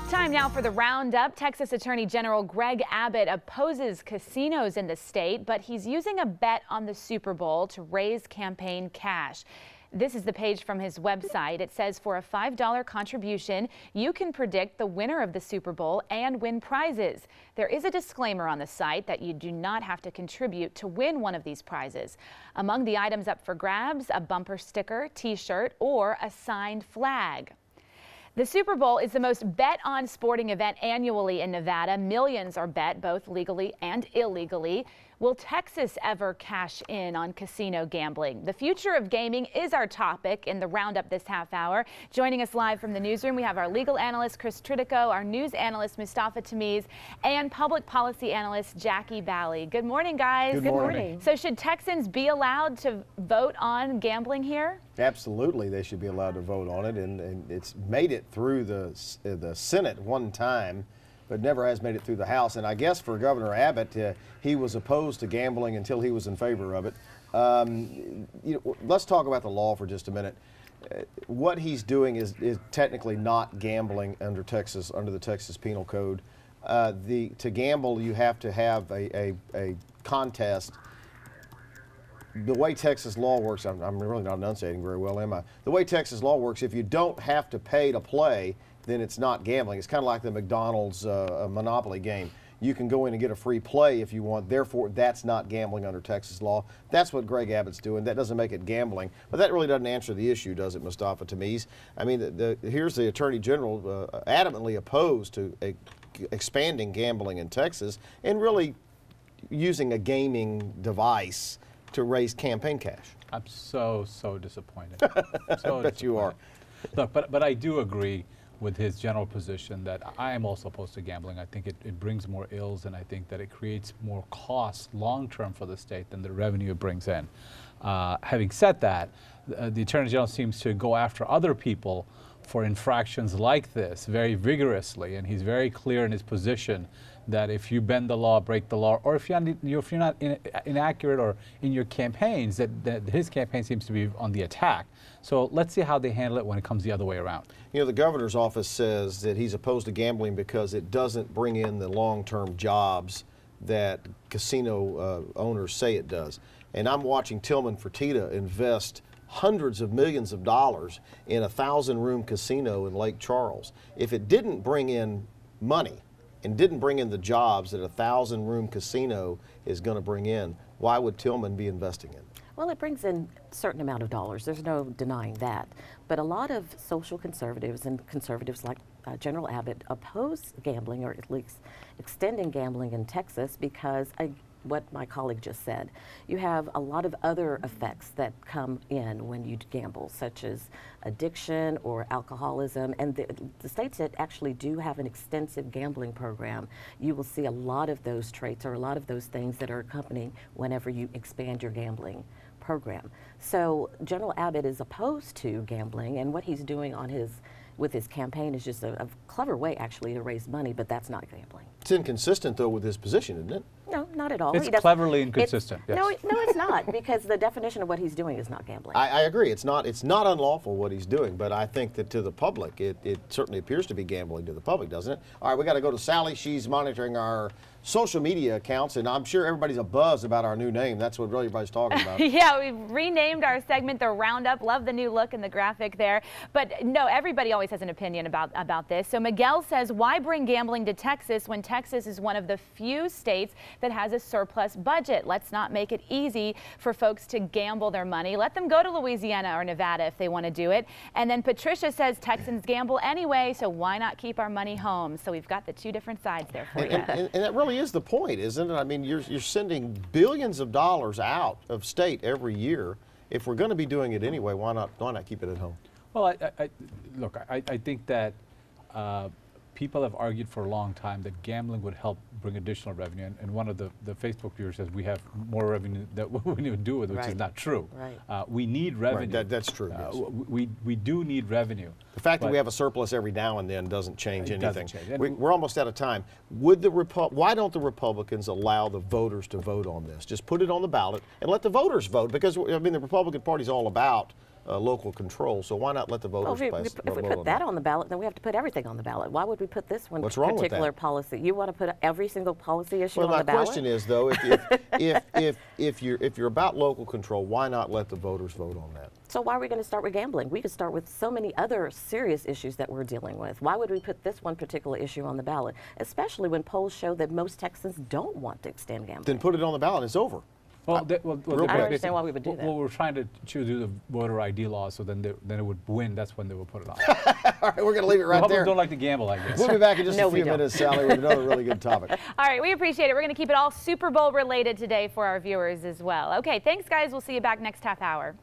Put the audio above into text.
Time now for the roundup. Texas Attorney General Greg Abbot opposes casinos in the state, but he's using a bet on the Super Bowl to raise campaign cash. This is the page from his website. It says for a $5 contribution, you can predict the winner of the Super Bowl and win prizes. There is a disclaimer on the site that you do not have to contribute to win one of these prizes. Among the items up for grabs, a bumper sticker, t-shirt, or a signed flag. The Super Bowl is the most bet-on sporting event annually in Nevada. Millions are bet both legally and illegally. Will Texas ever cash in on casino gambling? The future of gaming is our topic in the roundup this half hour. Joining us live from the newsroom, we have our legal analyst, Chris Tridico, our news analyst, Mustafa Tamiz, and public policy analyst, Jackie Bally. Good morning, guys. Good morning. So should Texans be allowed to vote on gambling here? Absolutely, they should be allowed to vote on it, and it's made it through the Senate one time, but never has made it through the House. And I guess for Governor Abbott, he was opposed to gambling until he was in favor of it. Let's talk about the law for just a minute. What he's doing is technically not gambling under the Texas Penal Code. To gamble, you have to have a contest. The way Texas law works, I'm really not enunciating very well, am I? The way Texas law works, if you don't have to pay to play, then it's not gambling. It's kind of like the McDonald's Monopoly game. You can go in and get a free play if you want. Therefore, that's not gambling under Texas law. That's what Greg Abbott's doing. That doesn't make it gambling. But that really doesn't answer the issue, does it, Mustafa Tamiz? I mean, here's the Attorney General adamantly opposed to expanding gambling in Texas and really using a gaming device to raise campaign cash. I'm so disappointed. I bet you are. Look, but I do agree with his general position that I am also opposed to gambling. I think it brings more ills, and I think that it creates more costs long-term for the state than the revenue it brings in. Having said that, the Attorney General seems to go after other people for infractions like this very vigorously, and he's very clear in his position that if you bend the law, break the law, or if you're not inaccurate or in your campaigns, that his campaign seems to be on the attack. So let's see how they handle it when it comes the other way around. You know, the governor's office says that he's opposed to gambling because it doesn't bring in the long-term jobs that casino owners say it does. And I'm watching Tillman Fertitta invest hundreds of millions of dollars in a 1,000-room casino in Lake Charles. If it didn't bring in money and didn't bring in the jobs that a 1,000-room casino is going to bring in, why would Tillman be investing in it? Well, it brings in a certain amount of dollars. There's no denying that. But a lot of social conservatives and conservatives like General Abbott oppose gambling, or at least extending gambling in Texas, because what my colleague just said, you have a lot of other effects that come in when you gamble, such as addiction or alcoholism. And the states that actually do have an extensive gambling program, you will see a lot of those traits or a lot of those things that are accompanying whenever you expand your gambling program. So General Abbott is opposed to gambling, and what he's doing with his campaign is just a clever way actually to raise money, but that's not gambling. It's inconsistent though with his position, isn't it? No, not at all. It's cleverly inconsistent. Yes. No, it's not, because the definition of what he's doing is not gambling. I agree. It's not unlawful what he's doing, but I think that to the public, it certainly appears to be gambling to the public, doesn't it? All right, we got to go to Sally. She's monitoring our social media accounts, and I'm sure everybody's abuzz about our new name. That's what really everybody's talking about. Yeah, we've renamed our segment The Roundup. Love the new look and the graphic there. But no, everybody always has an opinion about this. So Miguel says, why bring gambling to Texas when Texas is one of the few states that has a surplus budget? Let's not make it easy for folks to gamble their money. Let them go to Louisiana or Nevada if they want to do it. And then Patricia says Texans gamble anyway, so why not keep our money home? So we've got the two different sides there for you. And that really is the point, isn't it? I mean, you're sending billions of dollars out of state every year. If we're going to be doing it anyway, why not keep it at home? Well, I think that people have argued for a long time that gambling would help bring additional revenue, and one of the Facebook viewers says we have more revenue that we would do with, which is not true. Right. We need revenue. Right, that's true. Yes. We do need revenue. The fact that we have a surplus every now and then doesn't change anything. We're almost out of time. Why don't the Republicans allow the voters to vote on this? Just put it on the ballot and let the voters vote, because I mean the Republican Party's all about local control. So why not let the voters Well, pass if we put that on the ballot, then we have to put everything on the ballot. Why would we put this one What's wrong with particular that? policy? You want to put every single policy issue Well, on the ballot? my question is though, if you're about local control, why not let the voters vote on that? So why are we going to start with gambling? We could start with so many other serious issues that we're dealing with. Why would we put this one particular issue on the ballot, especially when polls show that most Texans don't want to extend gambling? Then put it on the ballot. It's over. Well, Real I don't understand why we would do that. Well, we're trying to do the voter ID law, so then it would win. That's when they will put it on. All right, we're going to leave it right Republicans there. don't like to gamble, I guess. We'll be back in just No, a few we don't. minutes, Sally, with another really good topic. All right, we appreciate it. We're going to keep it all Super Bowl related today for our viewers as well. Okay, thanks, guys. We'll see you back next half hour.